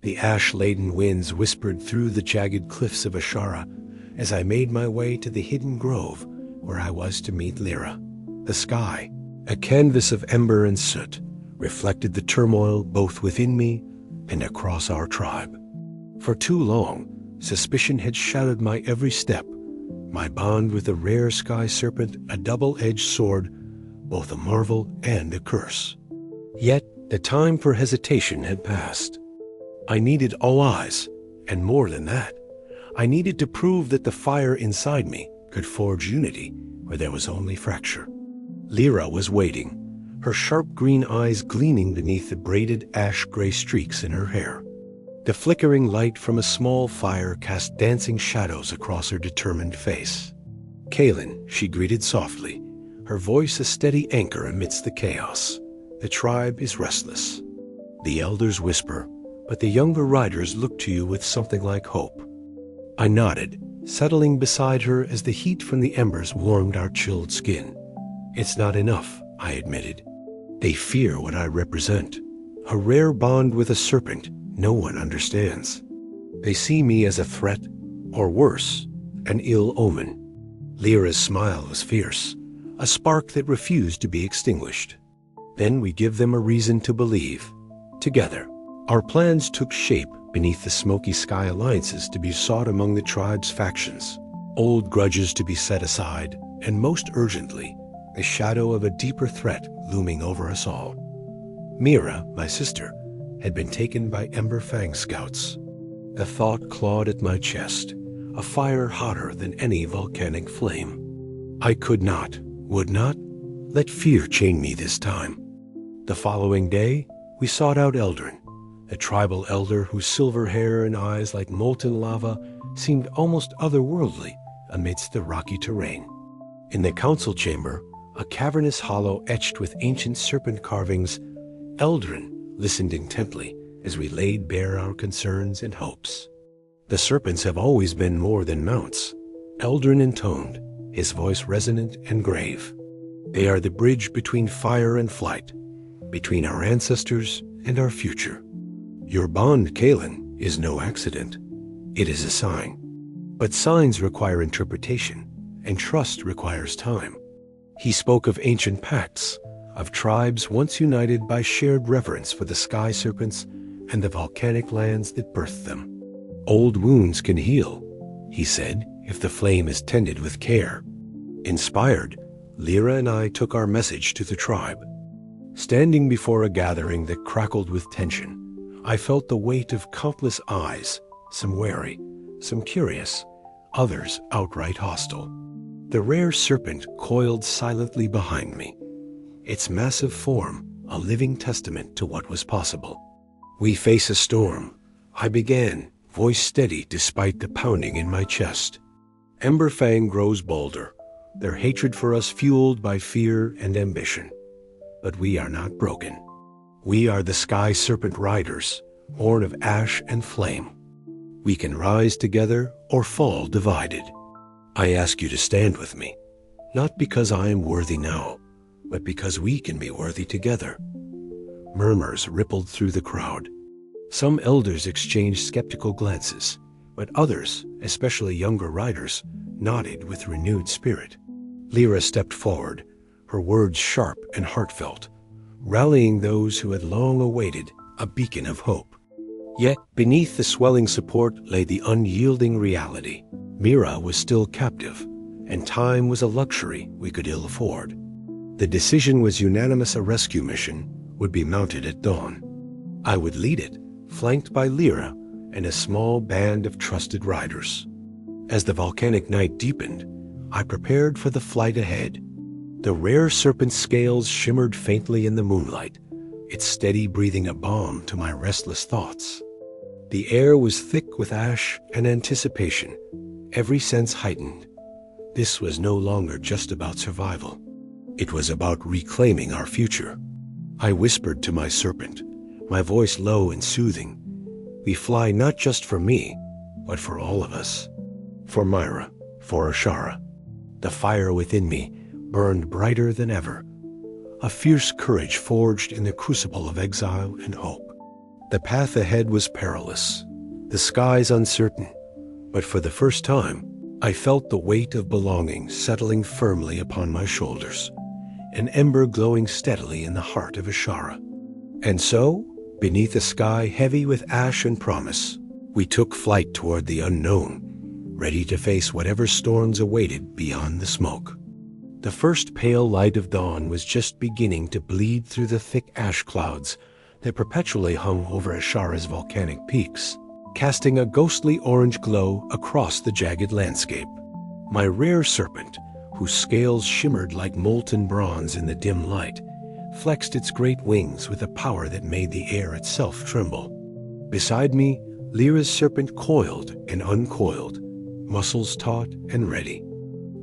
The ash-laden winds whispered through the jagged cliffs of Ashara as I made my way to the hidden grove where I was to meet Lyra. The sky, a canvas of ember and soot, reflected the turmoil both within me and across our tribe. For too long, suspicion had shadowed my every step, my bond with the rare sky serpent a double-edged sword, both a marvel and a curse. Yet the time for hesitation had passed. I needed all eyes, and more than that, I needed to prove that the fire inside me could forge unity where there was only fracture. Lyra was waiting, her sharp green eyes gleaming beneath the braided ash-gray streaks in her hair. The flickering light from a small fire cast dancing shadows across her determined face. "Kaelin," she greeted softly, her voice a steady anchor amidst the chaos. "The tribe is restless." The elders whisper, but the younger riders look to you with something like hope. I nodded, settling beside her as the heat from the embers warmed our chilled skin. "It's not enough," I admitted. "They fear what I represent, a rare bond with a serpent no one understands. They see me as a threat, or worse, an ill omen." Lyra's smile was fierce, a spark that refused to be extinguished. "Then we give them a reason to believe. Together." Our plans took shape beneath the smoky sky alliances to be sought among the tribe's factions, old grudges to be set aside, and most urgently, the shadow of a deeper threat looming over us all. Mira, my sister, had been taken by Ember Fang scouts. The thought clawed at my chest, a fire hotter than any volcanic flame. I could not, would not, let fear chain me this time. The following day, we sought out Eldrin, a tribal elder whose silver hair and eyes like molten lava seemed almost otherworldly amidst the rocky terrain. In the council chamber, a cavernous hollow etched with ancient serpent carvings, Eldrin listened intently as we laid bare our concerns and hopes. "The serpents have always been more than mounts," Eldrin intoned, his voice resonant and grave. "They are the bridge between fire and flight, between our ancestors and our future. Your bond, Kaelin, is no accident. It is a sign. But signs require interpretation, and trust requires time." He spoke of ancient pacts, of tribes once united by shared reverence for the sky serpents and the volcanic lands that birthed them. "Old wounds can heal," he said, "if the flame is tended with care." Inspired, Lyra and I took our message to the tribe. Standing before a gathering that crackled with tension, I felt the weight of countless eyes, some wary, some curious, others outright hostile. The rare serpent coiled silently behind me, its massive form a living testament to what was possible. "We face a storm," I began, voice steady despite the pounding in my chest. "Ember Fang grows bolder, their hatred for us fueled by fear and ambition. But we are not broken. We are the Sky Serpent Riders, born of ash and flame. We can rise together or fall divided. I ask you to stand with me, not because I am worthy now, but because we can be worthy together." Murmurs rippled through the crowd. Some elders exchanged skeptical glances, but others, especially younger riders, nodded with renewed spirit. Lyra stepped forward, her words sharp and heartfelt, rallying those who had long awaited a beacon of hope. Yet beneath the swelling support lay the unyielding reality. Mira was still captive, and time was a luxury we could ill afford. The decision was unanimous: a rescue mission would be mounted at dawn. I would lead it, flanked by Lyra and a small band of trusted riders. As the volcanic night deepened, I prepared for the flight ahead. The rare serpent scales shimmered faintly in the moonlight, its steady breathing a balm to my restless thoughts. The air was thick with ash and anticipation, every sense heightened. This was no longer just about survival. It was about reclaiming our future. I whispered to my serpent, my voice low and soothing. "We fly not just for me, but for all of us. For Myra, for Ashara." The fire within me burned brighter than ever, a fierce courage forged in the crucible of exile and hope. The path ahead was perilous, the skies uncertain, but for the first time, I felt the weight of belonging settling firmly upon my shoulders, an ember glowing steadily in the heart of Ashara. And so, beneath a sky heavy with ash and promise, we took flight toward the unknown, ready to face whatever storms awaited beyond the smoke. The first pale light of dawn was just beginning to bleed through the thick ash clouds that perpetually hung over Ashara's volcanic peaks, casting a ghostly orange glow across the jagged landscape. My rare serpent, whose scales shimmered like molten bronze in the dim light, flexed its great wings with a power that made the air itself tremble. Beside me, Lyra's serpent coiled and uncoiled, muscles taut and ready.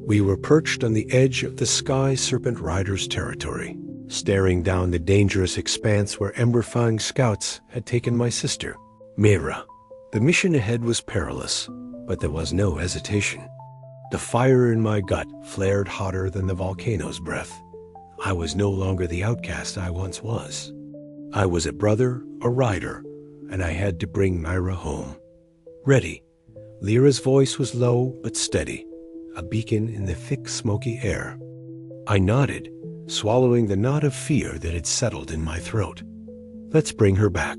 We were perched on the edge of the Sky Serpent Rider's territory, staring down the dangerous expanse where Emberfang scouts had taken my sister, Mira. The mission ahead was perilous, but there was no hesitation. The fire in my gut flared hotter than the volcano's breath. I was no longer the outcast I once was. I was a brother, a rider, and I had to bring Myra home. Ready. Lyra's voice was low but steady, a beacon in the thick, smoky air. I nodded, swallowing the knot of fear that had settled in my throat. Let's bring her back.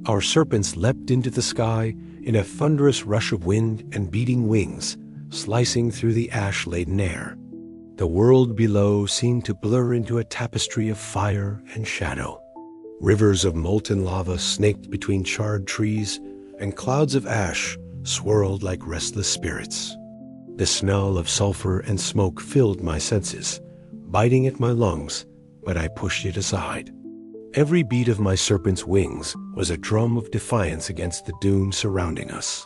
Our serpents leapt into the sky in a thunderous rush of wind and beating wings, slicing through the ash-laden air. The world below seemed to blur into a tapestry of fire and shadow. Rivers of molten lava snaked between charred trees, and clouds of ash swirled like restless spirits. The smell of sulfur and smoke filled my senses, biting at my lungs, but I pushed it aside. Every beat of my serpent's wings was a drum of defiance against the doom surrounding us.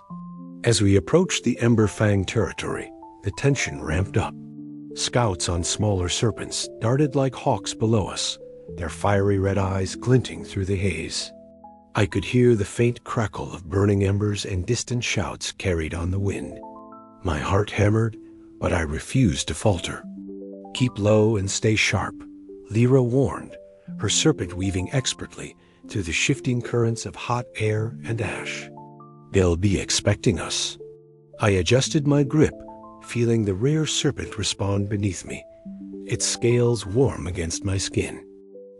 As we approached the Emberfang territory, the tension ramped up. Scouts on smaller serpents darted like hawks below us, their fiery red eyes glinting through the haze. I could hear the faint crackle of burning embers and distant shouts carried on the wind. My heart hammered, but I refused to falter. Keep low and stay sharp, Lyra warned, her serpent weaving expertly through the shifting currents of hot air and ash. They'll be expecting us. I adjusted my grip, feeling the rare serpent respond beneath me, its scales warm against my skin.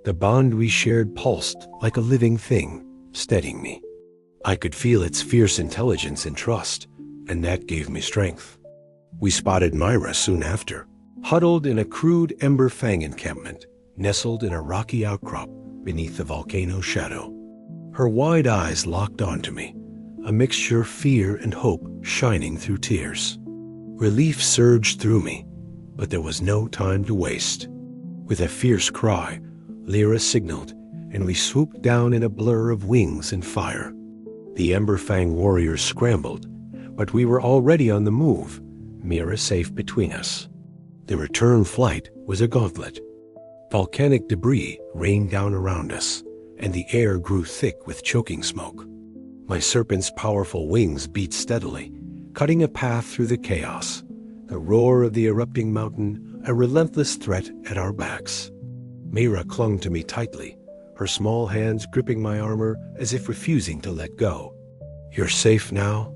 The bond we shared pulsed like a living thing, steadying me. I could feel its fierce intelligence and trust, and that gave me strength. We spotted Myra soon after, huddled in a crude Emberfang encampment, nestled in a rocky outcrop beneath the volcano's shadow. Her wide eyes locked onto me, a mixture of fear and hope shining through tears. Relief surged through me, but there was no time to waste. With a fierce cry, Lyra signaled, and we swooped down in a blur of wings and fire. The Emberfang warriors scrambled, but we were already on the move, Mira safe between us. The return flight was a gauntlet. Volcanic debris rained down around us, and the air grew thick with choking smoke. My serpent's powerful wings beat steadily, cutting a path through the chaos, the roar of the erupting mountain a relentless threat at our backs. Mira clung to me tightly, her small hands gripping my armor as if refusing to let go. "You're safe now,"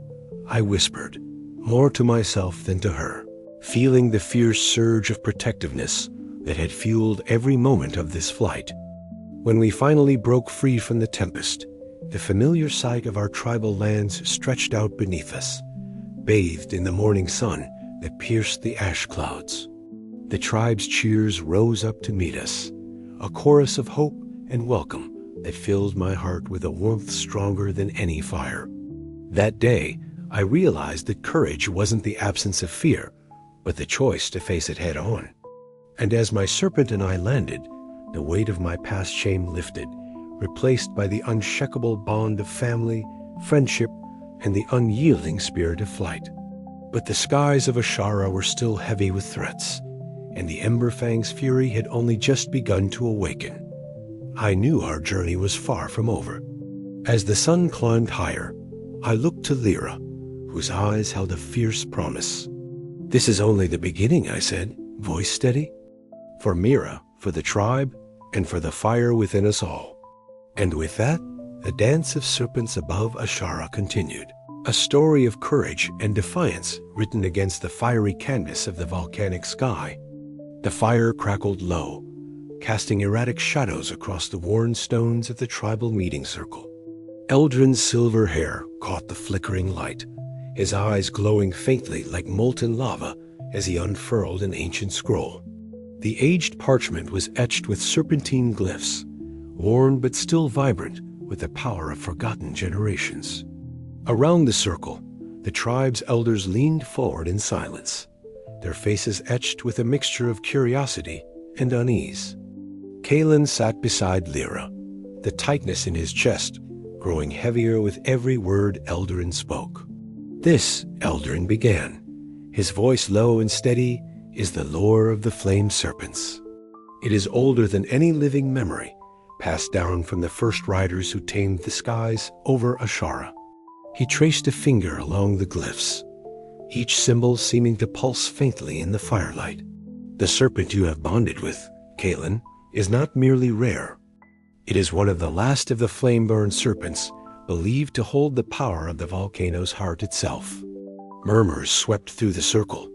I whispered, more to myself than to her, feeling the fierce surge of protectiveness that had fueled every moment of this flight. When we finally broke free from the tempest, the familiar sight of our tribal lands stretched out beneath us, bathed in the morning sun that pierced the ash clouds. The tribe's cheers rose up to meet us, a chorus of hope and welcome that filled my heart with a warmth stronger than any fire. That day, I realized that courage wasn't the absence of fear, but the choice to face it head on. And as my serpent and I landed, the weight of my past shame lifted, replaced by the unshakable bond of family, friendship, and the unyielding spirit of flight. But the skies of Ashara were still heavy with threats, and the Emberfang's fury had only just begun to awaken. I knew our journey was far from over. As the sun climbed higher, I looked to Lyra, whose eyes held a fierce promise. "This is only the beginning," I said, voice steady. "For Mira, for the tribe, and for the fire within us all." And with that, The dance of serpents above Ashara continued, a story of courage and defiance written against the fiery canvas of the volcanic sky. The fire crackled low, casting erratic shadows across the worn stones of the tribal meeting circle. Eldrin's silver hair caught the flickering light, his eyes glowing faintly like molten lava as he unfurled an ancient scroll. The aged parchment was etched with serpentine glyphs, worn but still vibrant with the power of forgotten generations. Around the circle, the tribe's elders leaned forward in silence, their faces etched with a mixture of curiosity and unease. Kalen sat beside Lyra, the tightness in his chest growing heavier with every word Eldrin spoke. "This," Eldrin began, his voice low and steady, "is the lore of the flame serpents. It is older than any living memory, passed down from the first riders who tamed the skies over Ashara." He traced a finger along the glyphs, each symbol seeming to pulse faintly in the firelight. "The serpent you have bonded with, Kalen, is not merely rare. It is one of the last of the flame-burned serpents, believed to hold the power of the volcano's heart itself." Murmurs swept through the circle.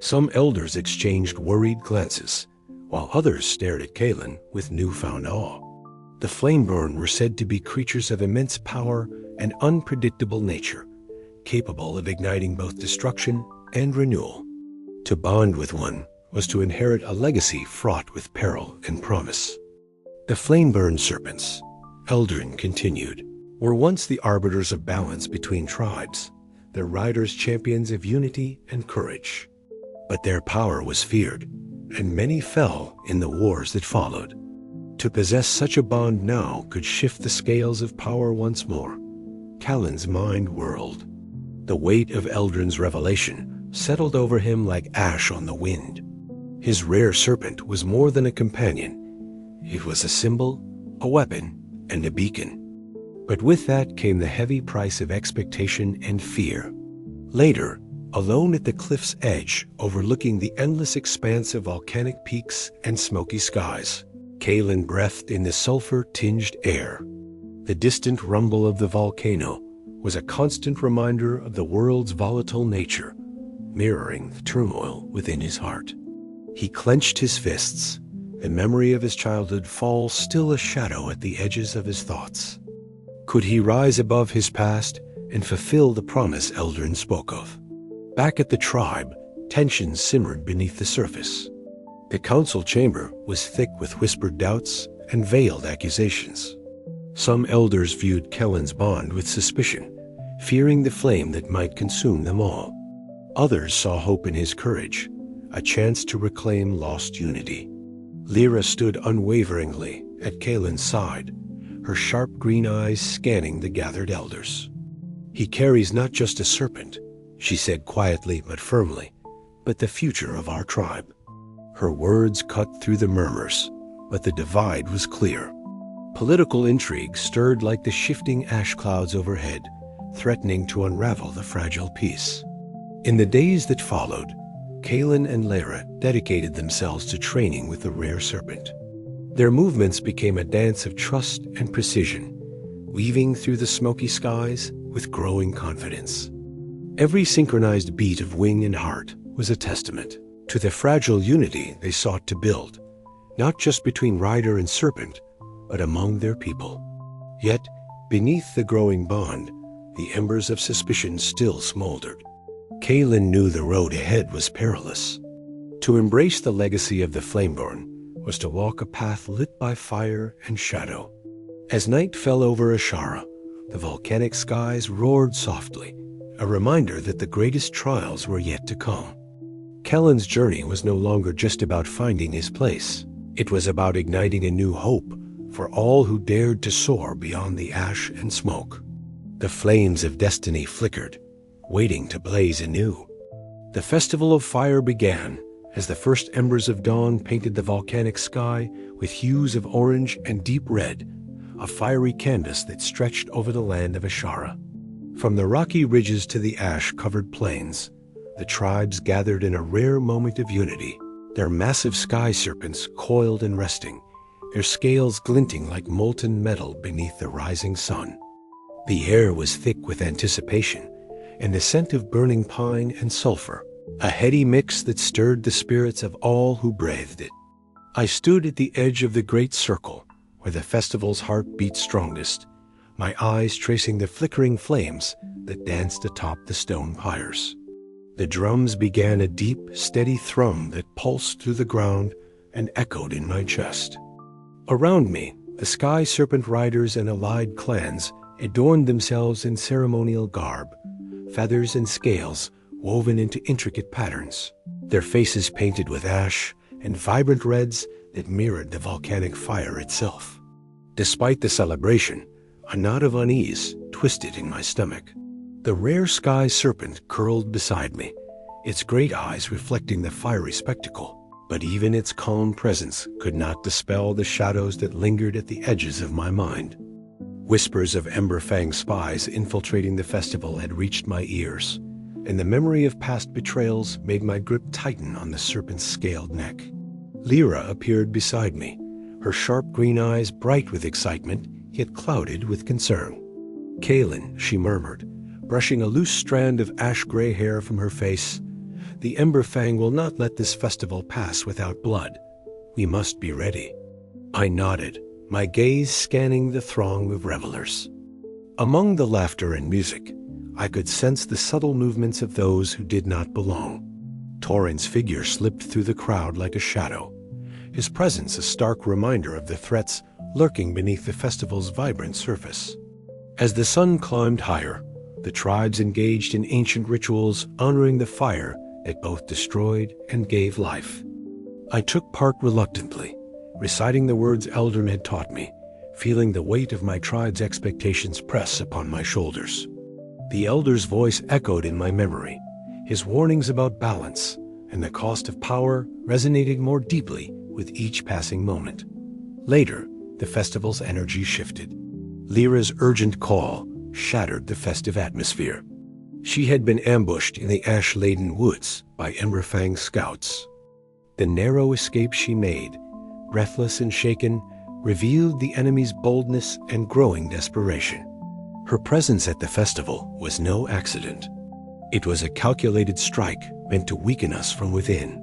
Some elders exchanged worried glances, while others stared at Kalen with newfound awe. The flame-burn were said to be creatures of immense power and unpredictable nature, capable of igniting both destruction and renewal. To bond with one was to inherit a legacy fraught with peril and promise. "The flame-burned serpents," Eldrin continued, "were once the arbiters of balance between tribes, their riders champions of unity and courage. But their power was feared, and many fell in the wars that followed. To possess such a bond now could shift the scales of power once more." Kalen's mind whirled. The weight of Eldrin's revelation settled over him like ash on the wind. His rare serpent was more than a companion. It was a symbol, a weapon, and a beacon. But with that came the heavy price of expectation and fear. Later, alone at the cliff's edge, overlooking the endless expanse of volcanic peaks and smoky skies, Kalen breathed in the sulfur-tinged air. The distant rumble of the volcano was a constant reminder of the world's volatile nature, mirroring the turmoil within his heart. He clenched his fists, the memory of his childhood fall still a shadow at the edges of his thoughts. Could he rise above his past and fulfill the promise Eldrin spoke of? Back at the tribe, tension simmered beneath the surface. The council chamber was thick with whispered doubts and veiled accusations. Some elders viewed Kellen's bond with suspicion, fearing the flame that might consume them all. Others saw hope in his courage, a chance to reclaim lost unity. Lyra stood unwaveringly at Kalen's side, her sharp green eyes scanning the gathered elders. "He carries not just a serpent," she said quietly but firmly, "but the future of our tribe." Her words cut through the murmurs, but the divide was clear. Political intrigue stirred like the shifting ash clouds overhead, threatening to unravel the fragile peace. In the days that followed, Kalen and Lyra dedicated themselves to training with the rare serpent. Their movements became a dance of trust and precision, weaving through the smoky skies with growing confidence. Every synchronized beat of wing and heart was a testament to the fragile unity they sought to build, not just between rider and serpent, but among their people. Yet, beneath the growing bond, the embers of suspicion still smoldered. Kalen knew the road ahead was perilous. To embrace the legacy of the Flameborn was to walk a path lit by fire and shadow. As night fell over Ashara, the volcanic skies roared softly, a reminder that the greatest trials were yet to come. Kellen's journey was no longer just about finding his place. It was about igniting a new hope for all who dared to soar beyond the ash and smoke. The flames of destiny flickered, waiting to blaze anew. The festival of fire began as the first embers of dawn painted the volcanic sky with hues of orange and deep red, a fiery canvas that stretched over the land of Ashara. From the rocky ridges to the ash-covered plains, the tribes gathered in a rare moment of unity, their massive sky serpents coiled and resting, their scales glinting like molten metal beneath the rising sun. The air was thick with anticipation and the scent of burning pine and sulfur, a heady mix that stirred the spirits of all who breathed it. I stood at the edge of the great circle, where the festival's heart beat strongest, my eyes tracing the flickering flames that danced atop the stone pyres. The drums began a deep, steady thrum that pulsed through the ground and echoed in my chest. Around me, the Sky Serpent riders and allied clans adorned themselves in ceremonial garb, feathers and scales woven into intricate patterns, their faces painted with ash and vibrant reds that mirrored the volcanic fire itself. Despite the celebration, a knot of unease twisted in my stomach. The rare Sky Serpent curled beside me, its great eyes reflecting the fiery spectacle, but even its calm presence could not dispel the shadows that lingered at the edges of my mind. Whispers of Emberfang spies infiltrating the festival had reached my ears, and the memory of past betrayals made my grip tighten on the serpent's scaled neck. Lyra appeared beside me, her sharp green eyes bright with excitement, yet clouded with concern. "Kaelin," she murmured, brushing a loose strand of ash-gray hair from her face, "the Emberfang will not let this festival pass without blood. We must be ready." I nodded, my gaze scanning the throng of revelers. Among the laughter and music, I could sense the subtle movements of those who did not belong. Torrin's figure slipped through the crowd like a shadow, his presence a stark reminder of the threats lurking beneath the festival's vibrant surface. As the sun climbed higher, the tribes engaged in ancient rituals honoring the fire that both destroyed and gave life. I took part reluctantly, reciting the words Eldrin had taught me, feeling the weight of my tribe's expectations press upon my shoulders. The elder's voice echoed in my memory, his warnings about balance and the cost of power resonated more deeply with each passing moment. Later, the festival's energy shifted. Lyra's urgent call shattered the festive atmosphere. She had been ambushed in the ash-laden woods by Emberfang scouts. The narrow escape she made, breathless and shaken, revealed the enemy's boldness and growing desperation. Her presence at the festival was no accident. It was a calculated strike meant to weaken us from within.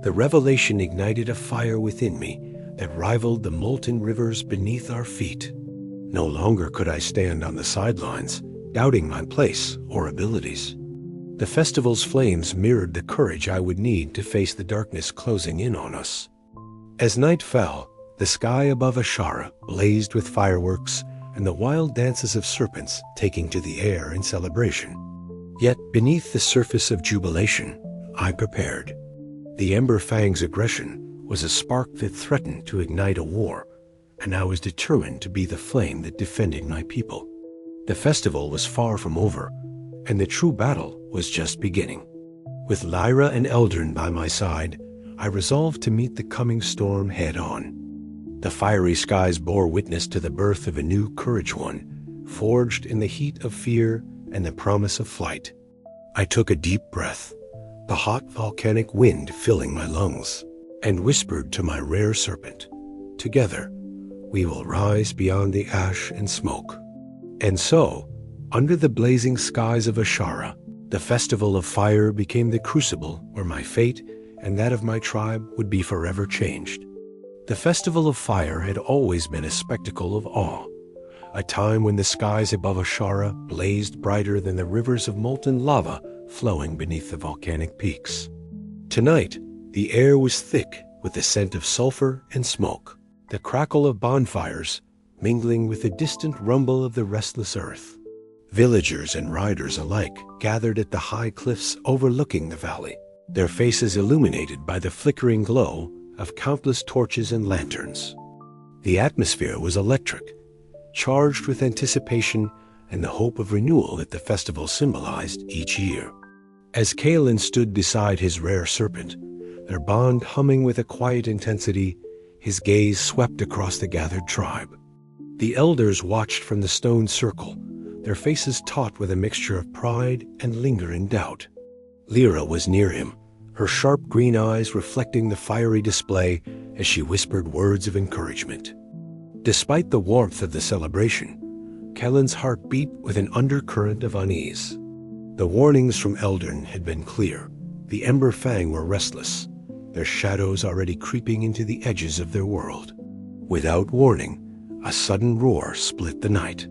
The revelation ignited a fire within me that rivaled the molten rivers beneath our feet. No longer could I stand on the sidelines, doubting my place or abilities. The festival's flames mirrored the courage I would need to face the darkness closing in on us. As night fell, the sky above Ashara blazed with fireworks and the wild dances of serpents taking to the air in celebration. Yet beneath the surface of jubilation, I prepared. The Emberfang's aggression was a spark that threatened to ignite a war, and I was determined to be the flame that defended my people. The festival was far from over, and the true battle was just beginning. With Lyra and Eldrin by my side, I resolved to meet the coming storm head-on. The fiery skies bore witness to the birth of a new courage one, forged in the heat of fear and the promise of flight. I took a deep breath, the hot volcanic wind filling my lungs, and whispered to my rare serpent, "Together, we will rise beyond the ash and smoke." And so, under the blazing skies of Ashara, the festival of fire became the crucible where my fate and that of my tribe would be forever changed. The festival of fire had always been a spectacle of awe, a time when the skies above Ashara blazed brighter than the rivers of molten lava flowing beneath the volcanic peaks. Tonight, the air was thick with the scent of sulfur and smoke, the crackle of bonfires mingling with the distant rumble of the restless earth. Villagers and riders alike gathered at the high cliffs overlooking the valley, their faces illuminated by the flickering glow of countless torches and lanterns. The atmosphere was electric, charged with anticipation and the hope of renewal that the festival symbolized each year. As Kaelin stood beside his rare serpent, their bond humming with a quiet intensity, his gaze swept across the gathered tribe. The elders watched from the stone circle, their faces taut with a mixture of pride and lingering doubt. Lyra was near him, her sharp green eyes reflecting the fiery display as she whispered words of encouragement. Despite the warmth of the celebration, Kellen's heart beat with an undercurrent of unease. The warnings from Eldrin had been clear. The Ember Fang were restless, their shadows already creeping into the edges of their world. Without warning, a sudden roar split the night.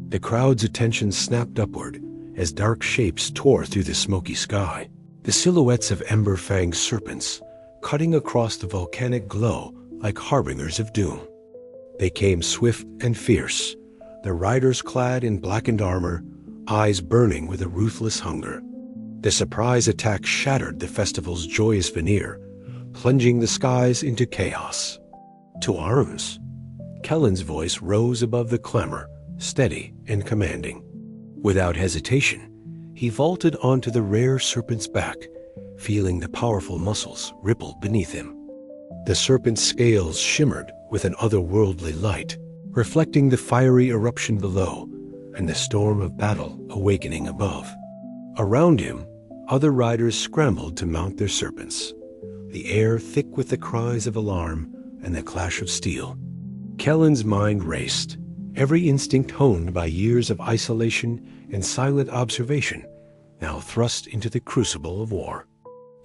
The crowd's attention snapped upward as dark shapes tore through the smoky sky. The silhouettes of Ember Fang's serpents cutting across the volcanic glow like harbingers of doom. They came swift and fierce, their riders clad in blackened armor, eyes burning with a ruthless hunger. The surprise attack shattered the festival's joyous veneer, plunging the skies into chaos. To arms! Kellen's voice rose above the clamor, steady and commanding. Without hesitation, he vaulted onto the rare serpent's back, feeling the powerful muscles ripple beneath him. The serpent's scales shimmered with an otherworldly light, reflecting the fiery eruption below and the storm of battle awakening above. Around him, other riders scrambled to mount their serpents, the air thick with the cries of alarm and the clash of steel. Kellen's mind raced, every instinct honed by years of isolation and silent observation, now thrust into the crucible of war.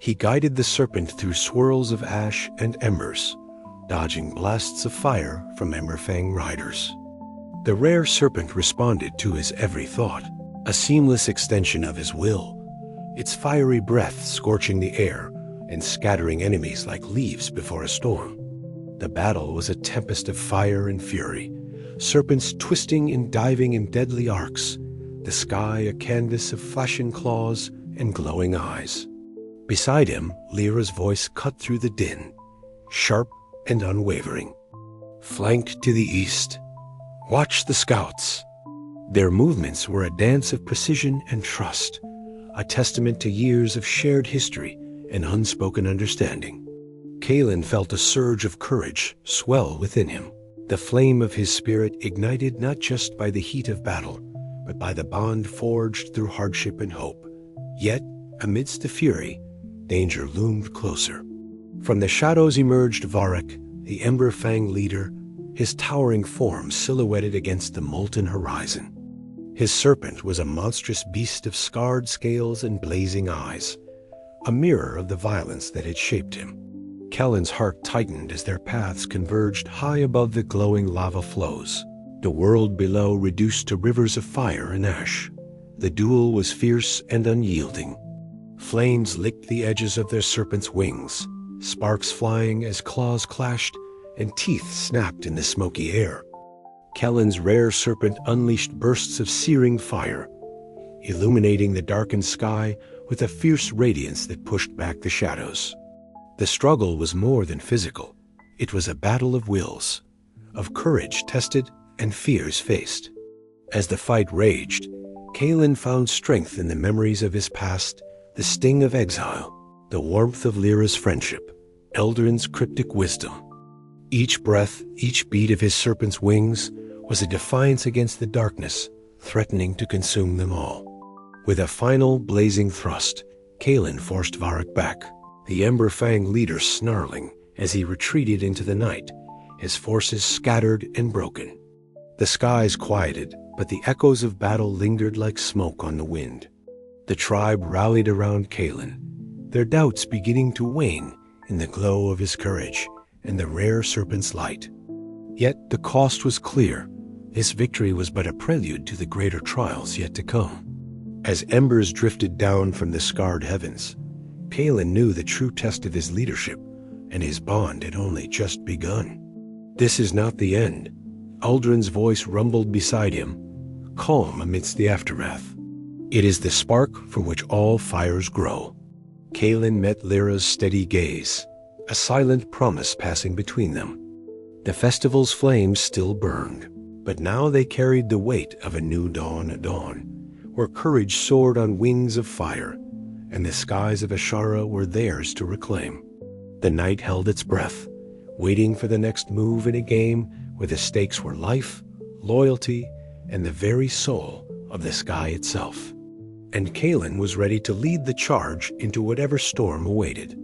He guided the serpent through swirls of ash and embers, dodging blasts of fire from Emberfang riders. The rare serpent responded to his every thought, a seamless extension of his will, its fiery breath scorching the air and scattering enemies like leaves before a storm. The battle was a tempest of fire and fury, serpents twisting and diving in deadly arcs, the sky a canvas of flashing claws and glowing eyes. Beside him, Lyra's voice cut through the din, sharp and unwavering. Flank to the east. Watch the scouts. Their movements were a dance of precision and trust, a testament to years of shared history and unspoken understanding. Kalen felt a surge of courage swell within him, the flame of his spirit ignited not just by the heat of battle, but by the bond forged through hardship and hope. Yet, amidst the fury, danger loomed closer. From the shadows emerged Varric, the Ember Fang leader, his towering form silhouetted against the molten horizon. His serpent was a monstrous beast of scarred scales and blazing eyes, a mirror of the violence that had shaped him. Kellen's heart tightened as their paths converged high above the glowing lava flows, the world below reduced to rivers of fire and ash. The duel was fierce and unyielding. Flames licked the edges of their serpent's wings, sparks flying as claws clashed and teeth snapped in the smoky air. Kellen's rare serpent unleashed bursts of searing fire, illuminating the darkened sky with a fierce radiance that pushed back the shadows. The struggle was more than physical. It was a battle of wills, of courage tested and fears faced. As the fight raged, Kalen found strength in the memories of his past, the sting of exile, the warmth of Lyra's friendship, Eldrin's cryptic wisdom. Each breath, each beat of his serpent's wings was a defiance against the darkness, threatening to consume them all. With a final blazing thrust, Kalen forced Varric back, the Ember Fang leader snarling as he retreated into the night, his forces scattered and broken. The skies quieted, but the echoes of battle lingered like smoke on the wind. The tribe rallied around Kalen, their doubts beginning to wane in the glow of his courage and the rare serpent's light. Yet the cost was clear. His victory was but a prelude to the greater trials yet to come. As embers drifted down from the scarred heavens, Kalen knew the true test of his leadership, and his bond had only just begun. This is not the end. Aldrin's voice rumbled beside him, calm amidst the aftermath. It is the spark from which all fires grow. Kalen met Lyra's steady gaze, a silent promise passing between them. The festival's flames still burned, but now they carried the weight of a new dawn at dawn, where courage soared on wings of fire, and the skies of Ashara were theirs to reclaim. The night held its breath, waiting for the next move in a game where the stakes were life, loyalty, and the very soul of the sky itself. And Kalen was ready to lead the charge into whatever storm awaited.